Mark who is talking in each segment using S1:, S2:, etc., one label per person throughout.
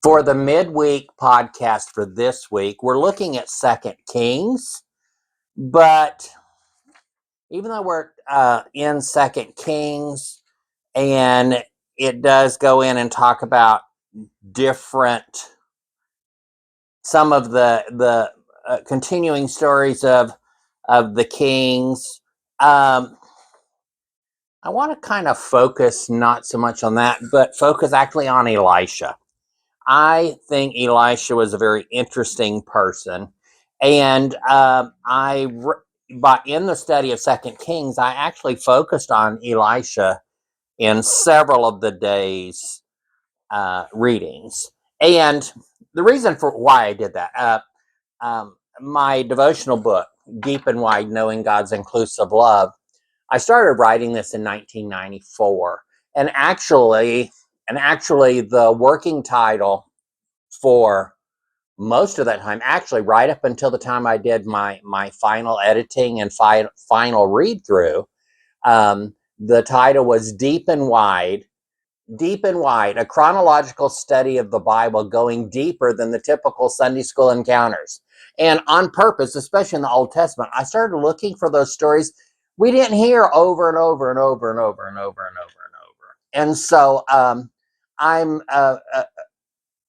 S1: For the midweek podcast for this week, we're looking at Second Kings, but even though we're in Second Kings, and it does go in and talk about some of the continuing stories of the kings. I want to kind of focus not so much on that, but focus actually on Elisha. I think Elisha was a very interesting person, and but in the study of Second Kings, I actually focused on Elisha in several of the day's readings, and the reason for why I did that, my devotional book, Deep and Wide: Knowing God's Inclusive Love. I started writing this in 1994, and actually, the working title for most of that time, actually right up until the time I did my final editing and final read through, the title was Deep and Wide, a chronological study of the Bible going deeper than the typical Sunday school encounters. And on purpose, especially in the Old Testament, I started looking for those stories we didn't hear over and over and over and over and over and over and over. And so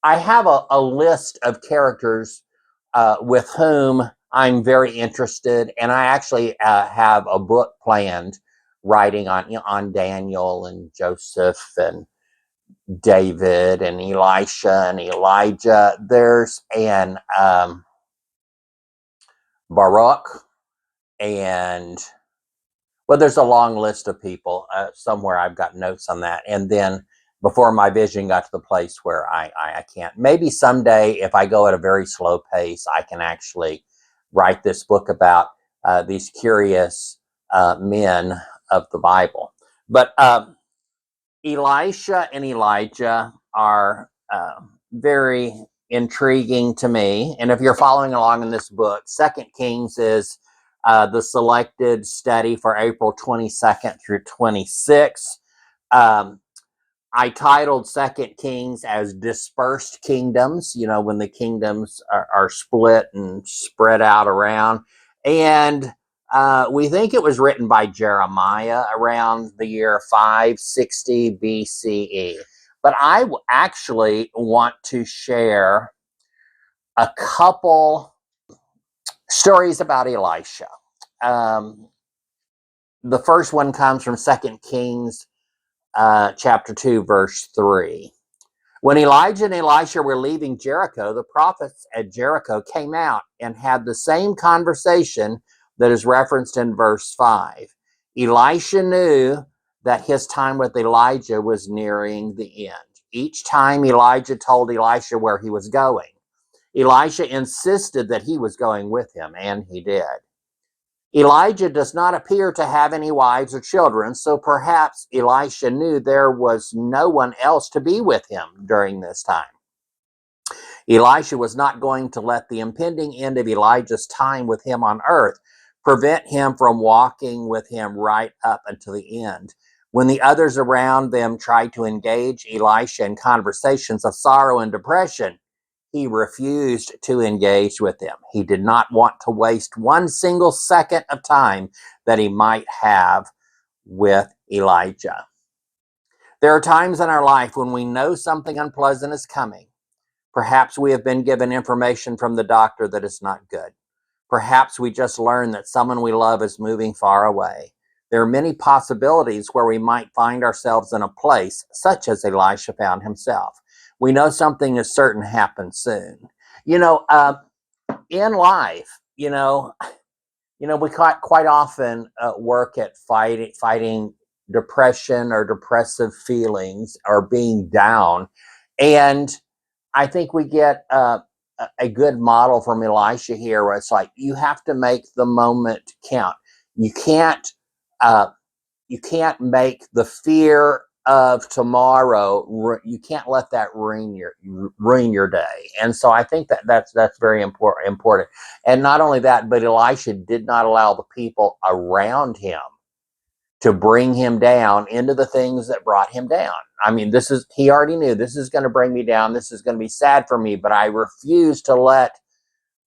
S1: I have a list of characters with whom I'm very interested, and I actually have a book planned writing on Daniel and Joseph and David and Elisha and Elijah. There's Baruch, and there's a long list of people. Somewhere I've got notes on that. And then before my vision got to the place where I can't. Maybe someday, if I go at a very slow pace, I can actually write this book about these curious men of the Bible. But Elisha and Elijah are very intriguing to me. And if you're following along in this book, Second Kings is the selected study for April 22nd through 26th. I titled Second Kings as Dispersed Kingdoms, when the kingdoms are split and spread out around. And we think it was written by Jeremiah around the year 560 BCE. But I actually want to share a couple stories about Elisha. The first one comes from 2 Kings chapter 2, verse 3. When Elijah and Elisha were leaving Jericho, the prophets at Jericho came out and had the same conversation that is referenced in verse 5. Elisha knew that his time with Elijah was nearing the end. Each time Elijah told Elisha where he was going, Elisha insisted that he was going with him, and he did. Elijah does not appear to have any wives or children, so perhaps Elisha knew there was no one else to be with him during this time. Elisha was not going to let the impending end of Elijah's time with him on earth prevent him from walking with him right up until the end. When the others around them tried to engage Elisha in conversations of sorrow and depression, he refused to engage with them. He did not want to waste one single second of time that he might have with Elijah. There are times in our life when we know something unpleasant is coming. Perhaps we have been given information from the doctor that is not good. Perhaps we just learned that someone we love is moving far away. There are many possibilities where we might find ourselves in a place such as Elisha found himself. We know something is certain to happen soon. In life, we quite often work at fighting depression or depressive feelings or being down. And I think we get a good model from Elisha here, where it's like, you have to make the moment count. You can't make the fear of tomorrow. You can't let that ruin your day. And so I think that's very important. And not only that, but Elisha did not allow the people around him to bring him down into the things that brought him down. I mean, he already knew this is going to bring me down. This is going to be sad for me, but I refuse to let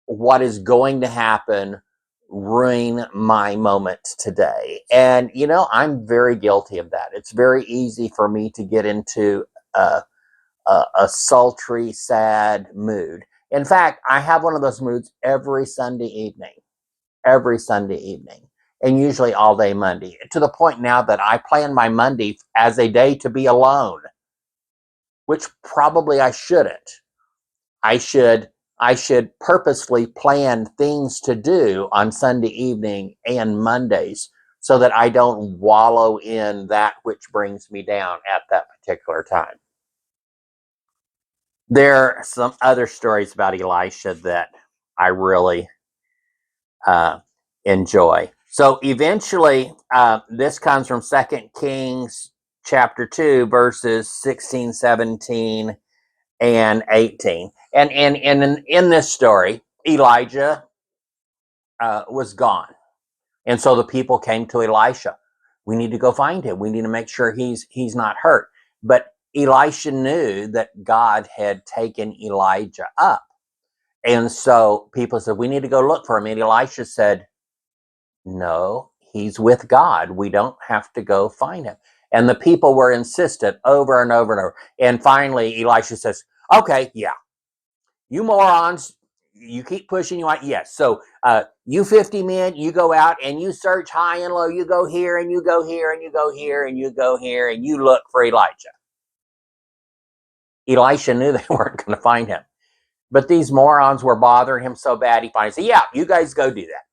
S1: what is going to happen ruin my moment today. And, I'm very guilty of that. It's very easy for me to get into a sultry, sad mood. In fact, I have one of those moods every Sunday evening, and usually all day Monday, to the point now that I plan my Monday as a day to be alone, which probably I shouldn't. I should purposefully plan things to do on Sunday evening and Mondays so that I don't wallow in that which brings me down at that particular time. There are some other stories about Elisha that I really enjoy. So eventually, this comes from 2 Kings chapter 2, verses 16, 17, and 18. And in this story, Elijah was gone. And so the people came to Elisha. We need to go find him. We need to make sure he's not hurt. But Elisha knew that God had taken Elijah up. And so people said, we need to go look for him. And Elisha said, no, he's with God. We don't have to go find him. And the people were insistent over and over and over. And finally, Elisha says, okay, yeah, you morons, you keep pushing. Yes. So you 50 men, you go out and you search high and low. You go here and you go here and you go here and you go here and you look for Elijah. Elisha knew they weren't going to find him. But these morons were bothering him so bad, he finally said, yeah, you guys go do that.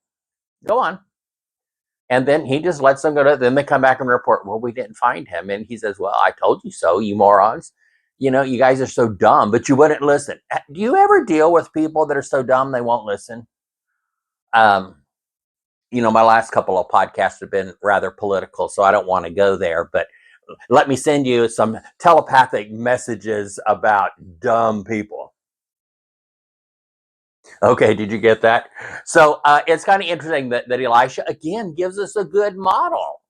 S1: Go on. And then he just lets them go. Then they come back and report, well, we didn't find him. And he says, well, I told you so, you morons. You guys are so dumb, but you wouldn't listen. Do you ever deal with people that are so dumb they won't listen? My last couple of podcasts have been rather political, so I don't want to go there. But let me send you some telepathic messages about dumb people. Okay, did you get that? So it's kind of interesting that Elisha, again, gives us a good model.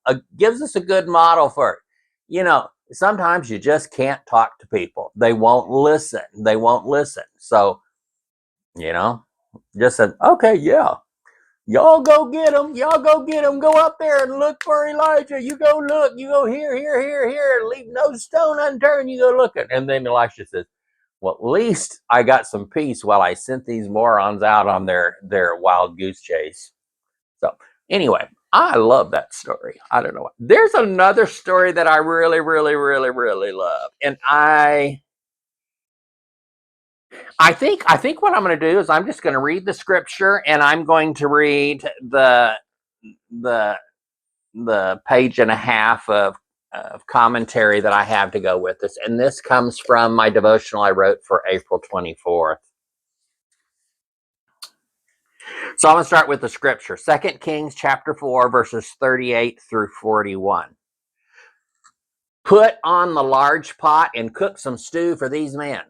S1: For, sometimes you just can't talk to people. They won't listen. So, just said, okay, yeah. Y'all go get him. Go up there and look for Elijah. You go look. You go here. Leave no stone unturned. You go looking. And then Elisha says, well, at least I got some peace while I sent these morons out on their wild goose chase. So anyway, I love that story. I don't know why. There's another story that I really, really, really, really love. And I think what I'm going to do is I'm just going to read the scripture, and I'm going to read the page and a half of commentary that I have to go with this. And this comes from my devotional I wrote for April 24th. So I'm going to start with the scripture. 2 Kings chapter 4, verses 38 through 41. Put on the large pot and cook some stew for these men.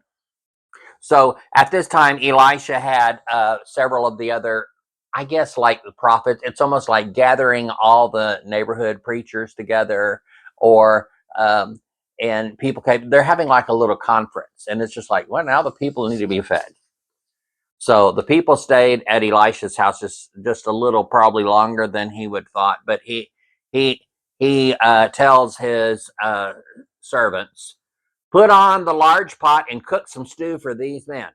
S1: So at this time, Elisha had several of the other, I guess, like the prophets. It's almost like gathering all the neighborhood preachers together, or and people came. They're having like a little conference, and it's just like, well, now the people need to be fed. So the people stayed at Elisha's house just a little, probably longer than he would thought. But he tells his servants, put on the large pot and cook some stew for these men.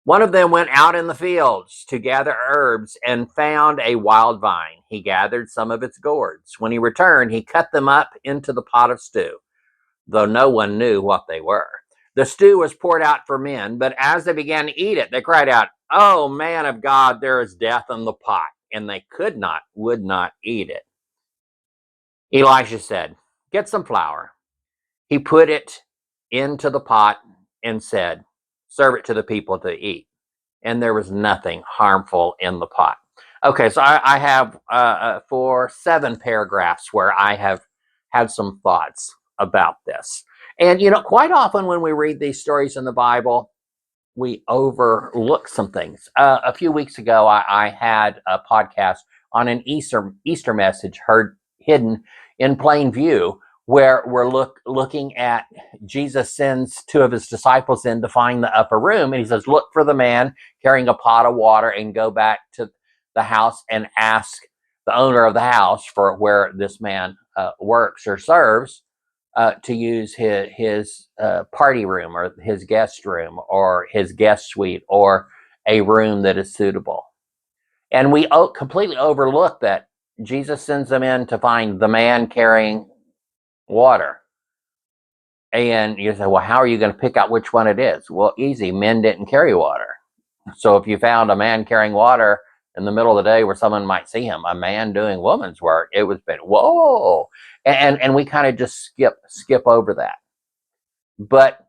S1: One of them went out in the fields to gather herbs and found a wild vine. He gathered some of its gourds. When he returned, he cut them up into the pot of stew, though no one knew what they were. The stew was poured out for men, but as they began to eat it, they cried out, oh, man of God, there is death in the pot. And they would not eat it. Elisha said, get some flour. He put it into the pot and said, serve it to the people to eat. And there was nothing harmful in the pot. Okay, so I have for 7 paragraphs where I have had some thoughts about this. And, quite often when we read these stories in the Bible, we overlook some things. A few weeks ago, I had a podcast on an Easter message heard hidden in plain view, where we're looking at Jesus sends two of his disciples in to find the upper room, and he says, look for the man carrying a pot of water and go back to the house and ask the owner of the house for where this man works or serves to use his party room or his guest room or his guest suite or a room that is suitable. And we completely overlook that Jesus sends them in to find the man carrying water. And you say, well, how are you going to pick out which one it is? Well, easy. Men didn't carry water. So if you found a man carrying water in the middle of the day where someone might see him, a man doing woman's work, it was been, whoa. And we kind of just skip over that. But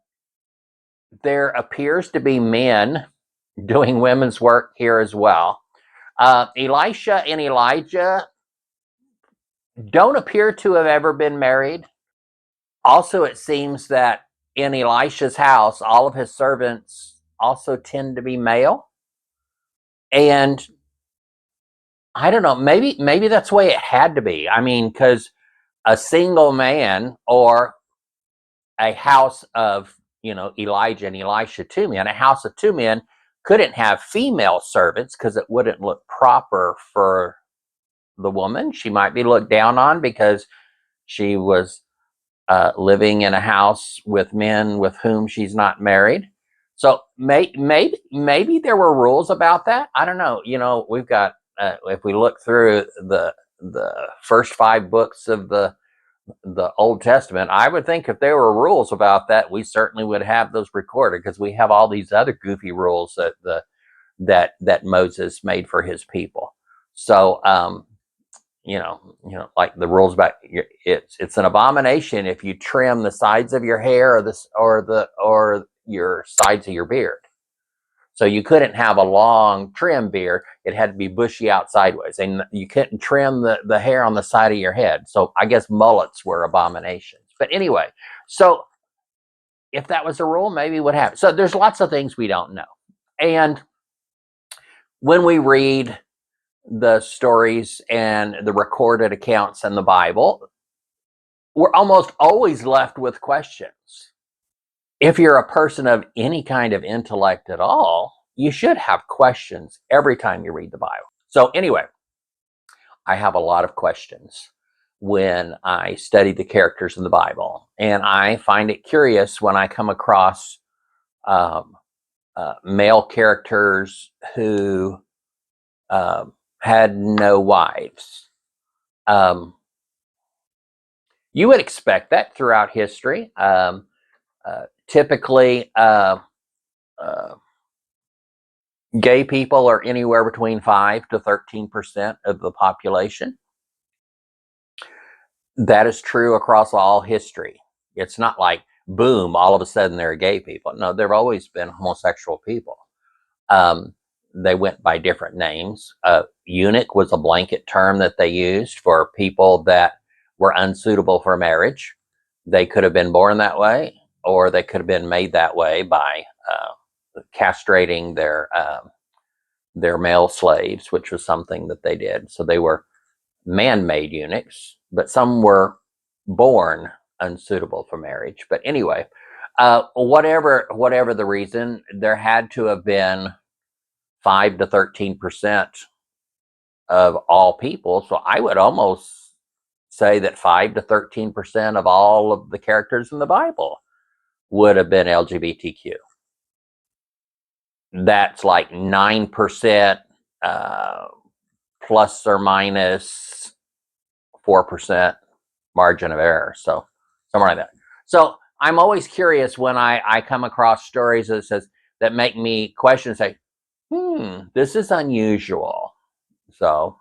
S1: there appears to be men doing women's work here as well. Elisha and Elijah don't appear to have ever been married. Also, it seems that in Elisha's house, all of his servants also tend to be male. And I don't know, maybe that's the way it had to be. I mean, because a single man or a house of, Elijah and Elisha, two men, a house of two men couldn't have female servants because it wouldn't look proper for the woman. She might be looked down on because she was living in a house with men with whom she's not married. So maybe there were rules about that. I don't know. We've got if we look through the first 5 books of the Old Testament, I would think if there were rules about that, we certainly would have those recorded, because we have all these other goofy rules that Moses made for his people. So like the rules about it's an abomination if you trim the sides of your hair or your sides of your beard. So you couldn't have a long trim beard; it had to be bushy out sideways, and you couldn't trim the hair on the side of your head. So I guess mullets were abominations. But anyway, so if that was a rule, maybe what happened. So there's lots of things we don't know, and when we read the stories and the recorded accounts in the Bible, we're almost always left with questions. If you're a person of any kind of intellect at all, you should have questions every time you read the Bible. So anyway, I have a lot of questions when I study the characters in the Bible, and I find it curious when I come across male characters who had no wives. You would expect that throughout history. Typically, gay people are anywhere between 5 to 13% of the population. That is true across all history. It's not like, boom, all of a sudden there are gay people. No, there have always been homosexual people. They went by different names. Eunuch was a blanket term that they used for people that were unsuitable for marriage. They could have been born that way, or they could have been made that way by castrating their male slaves, which was something that they did. So they were man-made eunuchs, but some were born unsuitable for marriage. But anyway, whatever the reason, there had to have been 5 to 13% of all people. So I would almost say that 5 to 13% of all of the characters in the Bible would have been LGBTQ. That's like 9% plus or minus 4% margin of error. So somewhere like that. So I'm always curious when I come across stories that make me question, say, this is unusual. So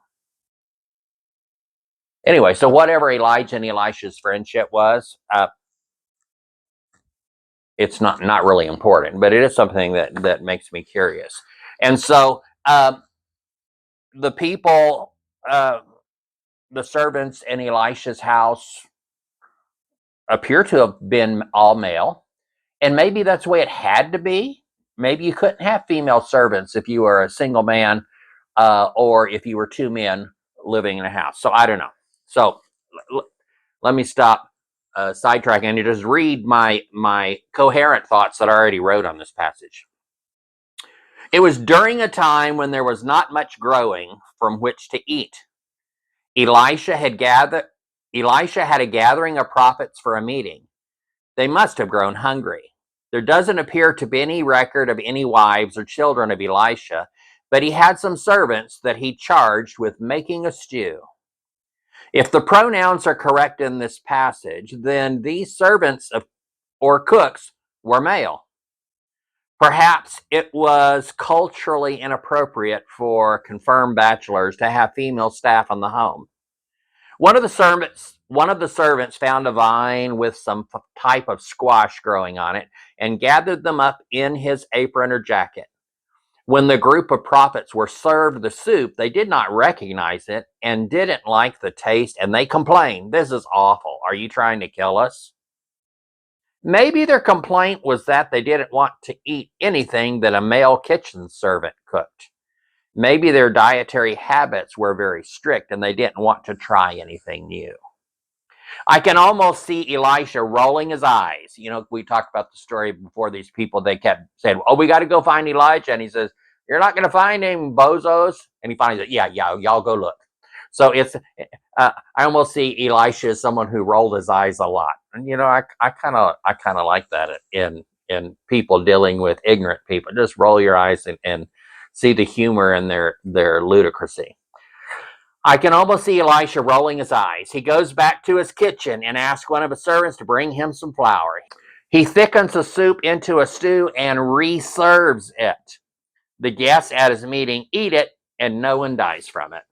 S1: anyway, so whatever Elijah and Elisha's friendship was, it's not really important, but it is something that makes me curious. And so the people, the servants in Elisha's house appear to have been all male, and maybe that's the way it had to be. Maybe you couldn't have female servants if you were a single man, or if you were two men living in a house. So I don't know. So let me stop sidetracking and just read my coherent thoughts that I already wrote on this passage. It was during a time when there was not much growing from which to eat. Elisha had a gathering of prophets for a meeting. They must have grown hungry. There doesn't appear to be any record of any wives or children of Elisha, but he had some servants that he charged with making a stew. If the pronouns are correct in this passage, then these servants or cooks were male. Perhaps it was culturally inappropriate for confirmed bachelors to have female staff in the home. One of the servants found a vine with some type of squash growing on it and gathered them up in his apron or jacket. When the group of prophets were served the soup, they did not recognize it and didn't like the taste, and they complained, "This is awful. Are you trying to kill us?" Maybe their complaint was that they didn't want to eat anything that a male kitchen servant cooked. Maybe their dietary habits were very strict and they didn't want to try anything new. I can almost see Elisha rolling his eyes. You know, we talked about the story before. These people, they kept saying, "Oh, we got to go find Elijah." And he says, "You're not going to find him, bozos." And he finally said, yeah, y'all go look. So I almost see Elisha as someone who rolled his eyes a lot. And, you know, I kind of like that in people dealing with ignorant people. Just roll your eyes and see the humor in their ludicrousy. I can almost see Elisha rolling his eyes. He goes back to his kitchen and asks one of his servants to bring him some flour. He thickens the soup into a stew and reserves it. The guests at his meeting eat it, and no one dies from it.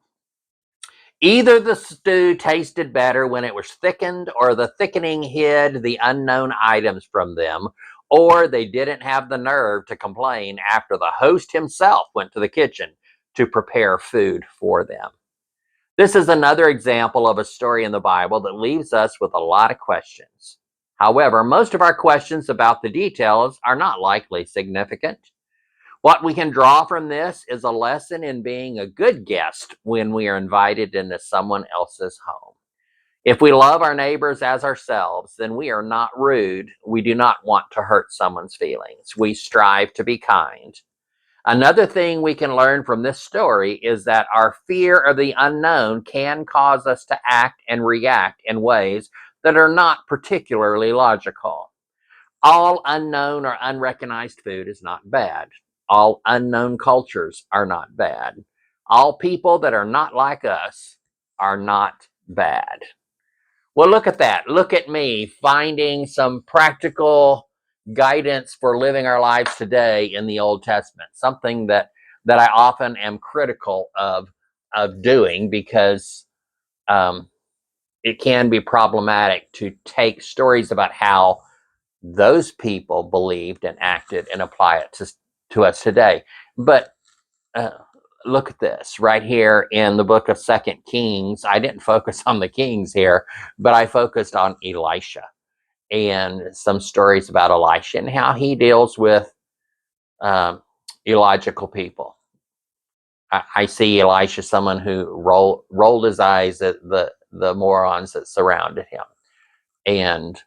S1: Either the stew tasted better when it was thickened, or the thickening hid the unknown items from them, or they didn't have the nerve to complain after the host himself went to the kitchen to prepare food for them. This is another example of a story in the Bible that leaves us with a lot of questions. However, most of our questions about the details are not likely significant. What we can draw from this is a lesson in being a good guest when we are invited into someone else's home. If we love our neighbors as ourselves, then we are not rude. We do not want to hurt someone's feelings. We strive to be kind. Another thing we can learn from this story is that our fear of the unknown can cause us to act and react in ways that are not particularly logical. All unknown or unrecognized food is not bad. All unknown cultures are not bad. All people that are not like us are not bad. Well, look at that. Look at me finding some practical guidance for living our lives today in the Old Testament, something that I often am critical of doing because it can be problematic to take stories about how those people believed and acted and apply it to us today. But look at this right here in the book of 2 Kings. I didn't focus on the kings here, but I focused on Elisha and some stories about Elisha and how he deals with illogical people. I see Elisha, someone who rolled his eyes at the morons that surrounded him. And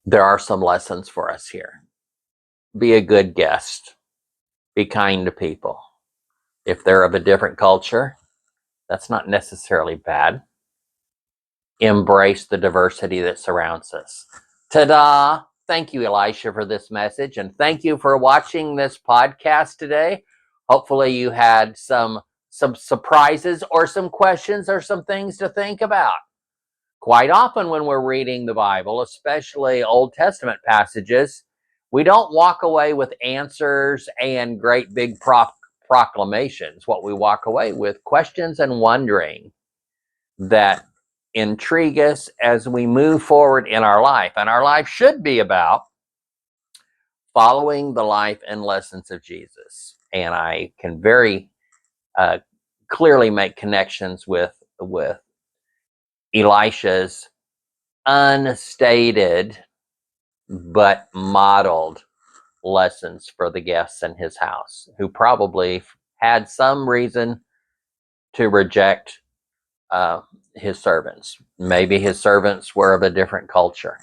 S1: there are some lessons for us here. Be a good guest. Be kind to people. If they're of a different culture, that's not necessarily bad. Embrace the diversity that surrounds us. Ta-da! Thank you, Elisha, for this message, and thank you for watching this podcast today. Hopefully you had some surprises or some questions or some things to think about. Quite often when we're reading the Bible, especially Old Testament passages, we don't walk away with answers and great big proclamations. What we walk away with, questions and wondering that intrigue us as we move forward in our life. And our life should be about following the life and lessons of Jesus. And I can very clearly make connections with Elisha's unstated but modeled lessons for the guests in his house, who probably had some reason to reject his servants. Maybe his servants were of a different culture.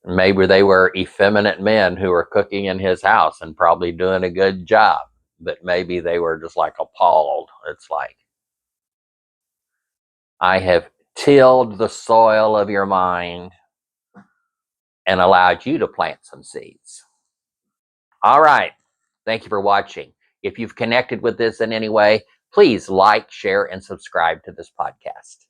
S1: Maybe they were effeminate men who were cooking in his house and probably doing a good job, but maybe they were just like appalled. It's like, I have tilled the soil of your mind and allowed you to plant some seeds. All right. Thank you for watching. If you've connected with this in any way, please like, share, and subscribe to this podcast.